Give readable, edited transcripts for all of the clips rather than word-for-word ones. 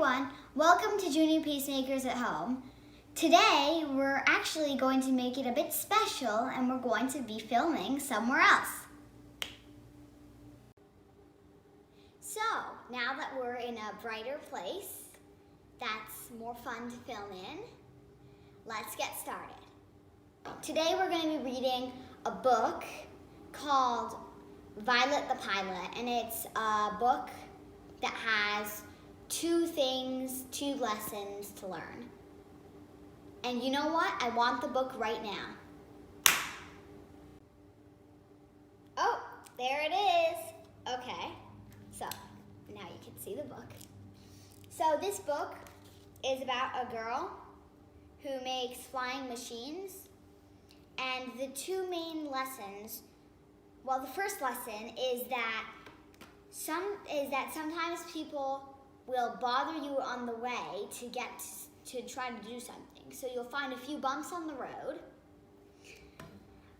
everyone, welcome to Junior Peacemakers at Home. Today we're actually going to make it a bit special and we're going to be filming somewhere else. So now that we're in a brighter place that's more fun to film in, let's get started. Today we're going to be reading a book called Violet the Pilot, and it's a book that has two lessons to learn. And you know what? I want the book right now. Oh, there it is. Okay, so now you can see the book. So this book is about a girl who makes flying machines, and the two main lessons, well, the first lesson is that sometimes people will bother you on the way to try to do something. So you'll find a few bumps on the road,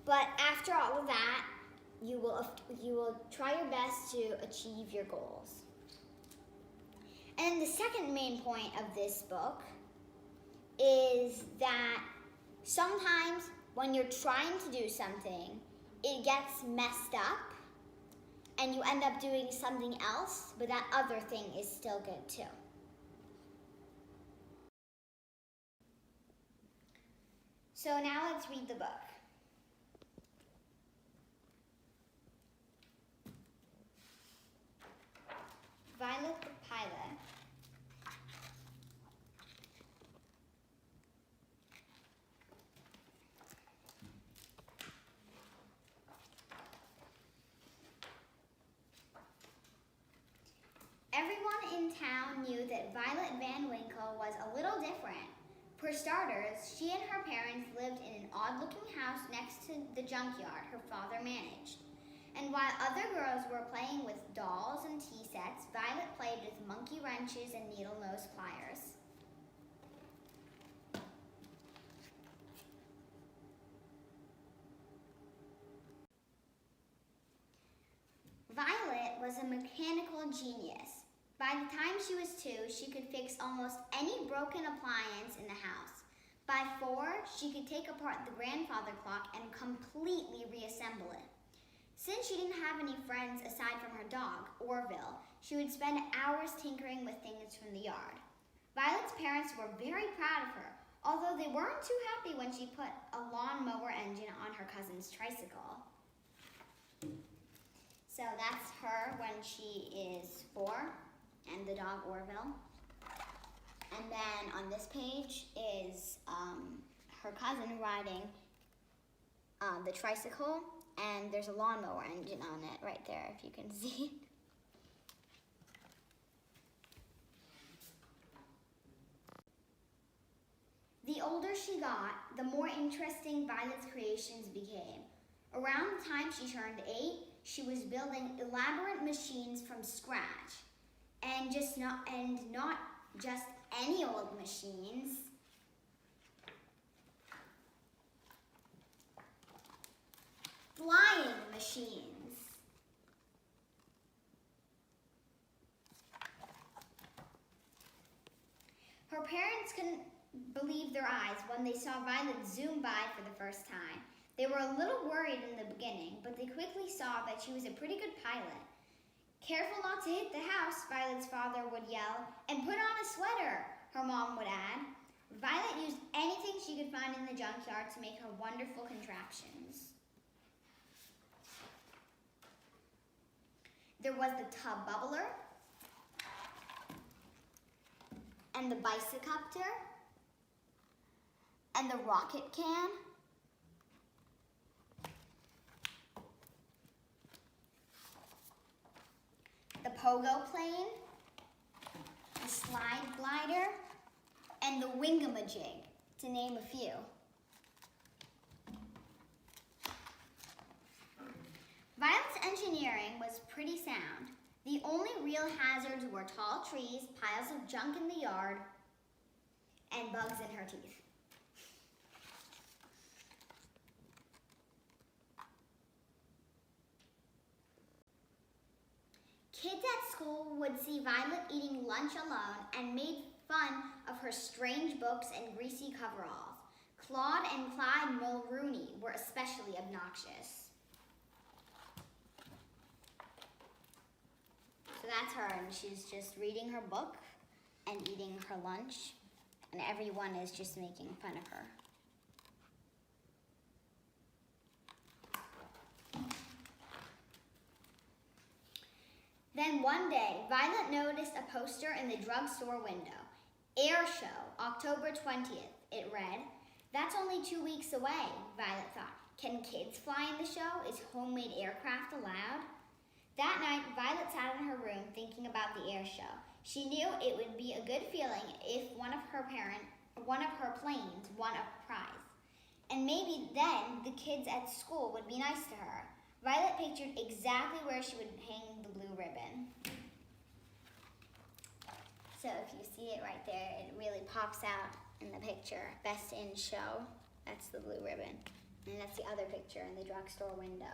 but after all of that, you will try your best to achieve your goals. And the second main point of this book is that sometimes when you're trying to do something, it gets messed up and you end up doing something else, but that other thing is still good too. So now let's read the book. Violet the Pilot. Everyone in town knew that Violet Van Winkle was a little different. For starters, she and her parents lived in an odd-looking house next to the junkyard her father managed. And while other girls were playing with dolls and tea sets, Violet played with monkey wrenches and needle-nose pliers. Violet was a mechanical genius. By the time she was 2, she could fix almost any broken appliance in the house. By 4, she could take apart the grandfather clock and completely reassemble it. Since she didn't have any friends aside from her dog, Orville, she would spend hours tinkering with things from the yard. Violet's parents were very proud of her, although they weren't too happy when she put a lawnmower engine on her cousin's tricycle. So that's her when she is 4. And the dog Orville. And then on this page is her cousin riding the tricycle, and there's a lawnmower engine on it right there, if you can see. The older she got, the more interesting Violet's creations became. Around the time she turned 8, she was building elaborate machines from scratch. And not just any old machines. Flying machines. Her parents couldn't believe their eyes when they saw Violet zoom by for the first time. They were a little worried in the beginning, but they quickly saw that she was a pretty good pilot. "Careful not to hit the house," Violet's father would yell, "and put on a sweater," her mom would add. Violet used anything she could find in the junkyard to make her wonderful contraptions. There was the tub bubbler, and the bicycopter, and the rocket can, the pogo plane, the slide glider, and the wingamajig, to name a few. Violet's engineering was pretty sound. The only real hazards were tall trees, piles of junk in the yard, and bugs in her teeth. Kids at school would see Violet eating lunch alone and made fun of her strange books and greasy coveralls. Claude and Clyde Mulrooney were especially obnoxious. So that's her, and she's just reading her book and eating her lunch, and everyone is just making fun of her. Then one day, Violet noticed a poster in the drugstore window. Air Show, October 20th, it read. That's only 2 weeks away, Violet thought. Can kids fly in the show? Is homemade aircraft allowed? That night, Violet sat in her room thinking about the air show. She knew it would be a good feeling if one of her planes won a prize. And maybe then the kids at school would be nice to her. Violet pictured exactly where she would hang the blue ribbon. So if you see it right there, it really pops out in the picture. Best in show, that's the blue ribbon. And that's the other picture in the drugstore window.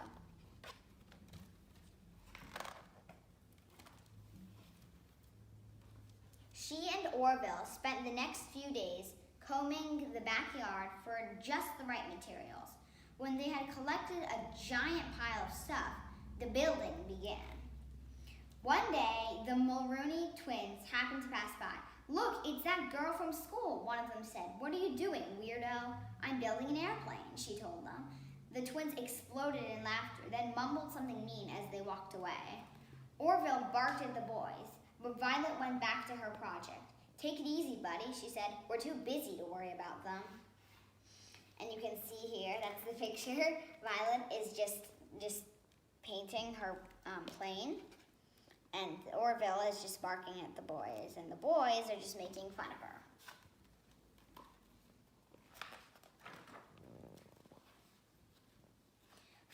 She and Orville spent the next few days combing the backyard for just the right materials. When they had collected a giant pile of stuff, the building began. One day, the Mulrooney twins happened to pass by. Look, it's that girl from school, one of them said. What are you doing, weirdo? I'm building an airplane, she told them. The twins exploded in laughter, then mumbled something mean as they walked away. Orville barked at the boys, but Violet went back to her project. Take it easy, buddy, she said. We're too busy to worry about them. And you can see here, that's the picture. Violet is just painting her plane. And Orville is just barking at the boys. And the boys are just making fun of her.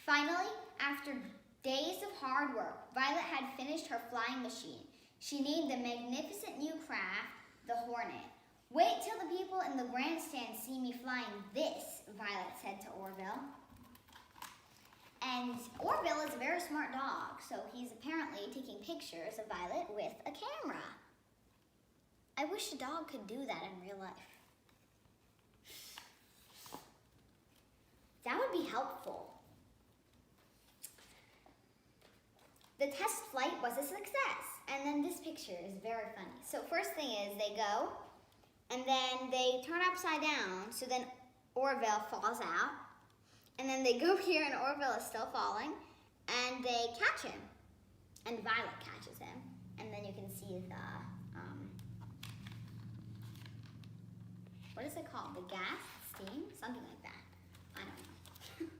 Finally, after days of hard work, Violet had finished her flying machine. She named the magnificent new craft the Hornet. Wait till the people in the grandstand see me flying this, Violet said to Orville. And Orville is a very smart dog, so he's apparently taking pictures of Violet with a camera. I wish a dog could do that in real life. That would be helpful. The test flight was a success, and then this picture is very funny. So first thing is they go, and then they turn upside down, so then Orville falls out. And then they go here, and Orville is still falling, and they catch him. And Violet catches him. And then you can see the, what is it called? The gas? Steam? Something like that. I don't know.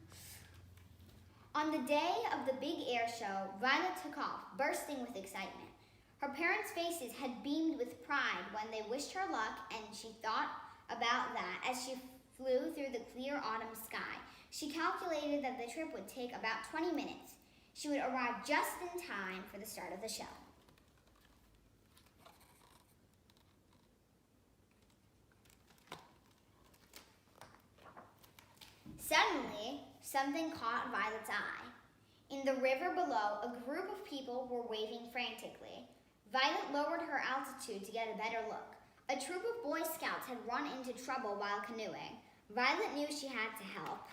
On the day of the big air show, Violet took off, bursting with excitement. Her parents' faces had beamed with pride when they wished her luck, and she thought about that as she flew through the clear autumn sky. She calculated that the trip would take about 20 minutes. She would arrive just in time for the start of the show. Suddenly, something caught Violet's eye. In the river below, a group of people were waving frantically. Violet lowered her altitude to get a better look. A troop of Boy Scouts had run into trouble while canoeing. Violet knew she had to help.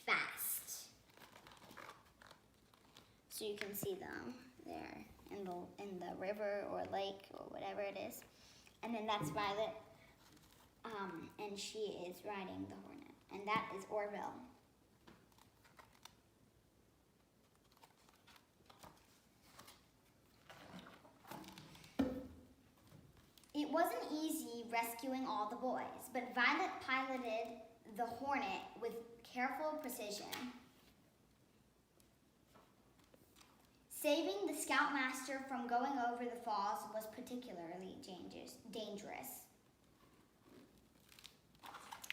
Fast. So you can see them there in the river or lake or whatever it is. And then that's Violet, and she is riding the Hornet. And that is Orville. It wasn't easy rescuing all the boys, but Violet piloted the Hornet with careful precision. Saving the Scoutmaster from going over the falls was particularly dangerous.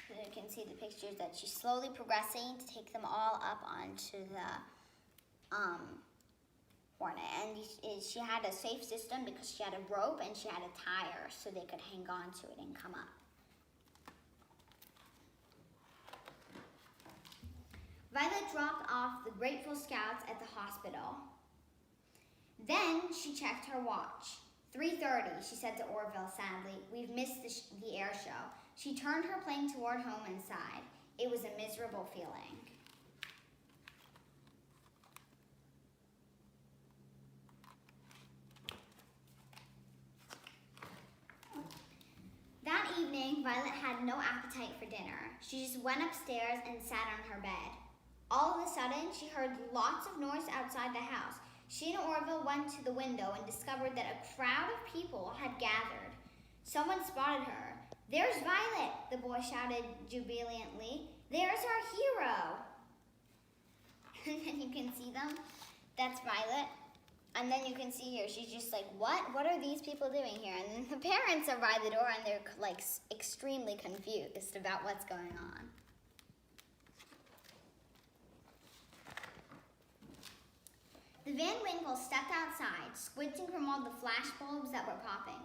So you can see the pictures that she's slowly progressing to take them all up onto the Hornet. And she had a safe system because she had a rope and she had a tire so they could hang on to it and come up. Violet dropped off the grateful Scouts at the hospital. Then she checked her watch. 3:30, she said to Orville sadly. We've missed the air show. She turned her plane toward home and sighed. It was a miserable feeling. That evening, Violet had no appetite for dinner. She just went upstairs and sat on her bed. All of a sudden, she heard lots of noise outside the house. She and Orville went to the window and discovered that a crowd of people had gathered. Someone spotted her. There's Violet, the boy shouted jubilantly. There's our hero. And then you can see them. That's Violet. And then you can see here, she's just like, what? What are these people doing here? And then the parents are by the door and they're like extremely confused about what's going on. The Van Winkle stepped outside, squinting from all the flash bulbs that were popping.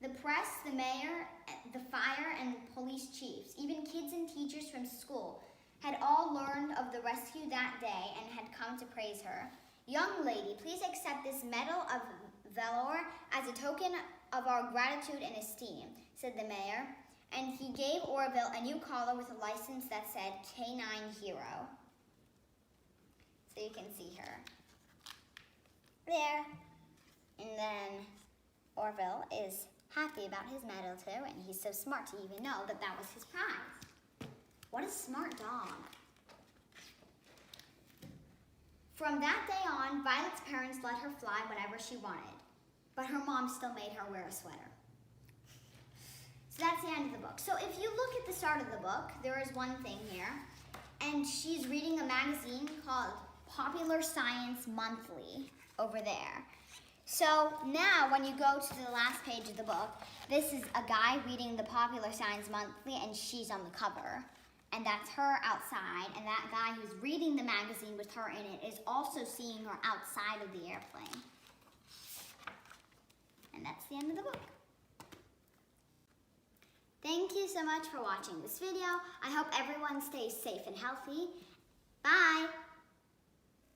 The press, the mayor, the fire, and the police chiefs, even kids and teachers from school, had all learned of the rescue that day and had come to praise her. Young lady, please accept this Medal of Valor as a token of our gratitude and esteem, said the mayor, and he gave Orville a new collar with a license that said K9 Hero. So you can see her there. And then Orville is happy about his medal too, and he's so smart to even know that that was his prize. What a smart dog. From that day on, Violet's parents let her fly whatever she wanted, but her mom still made her wear a sweater. So that's the end of the book. So if you look at the start of the book, there is one thing here, and she's reading a magazine called Popular Science Monthly over there. So now when you go to the last page of the book, this is a guy reading the Popular Science Monthly, and she's on the cover. And that's her outside, and that guy who's reading the magazine with her in it is also seeing her outside of the airplane. And that's the end of the book. Thank you so much for watching this video. I hope everyone stays safe and healthy. Bye!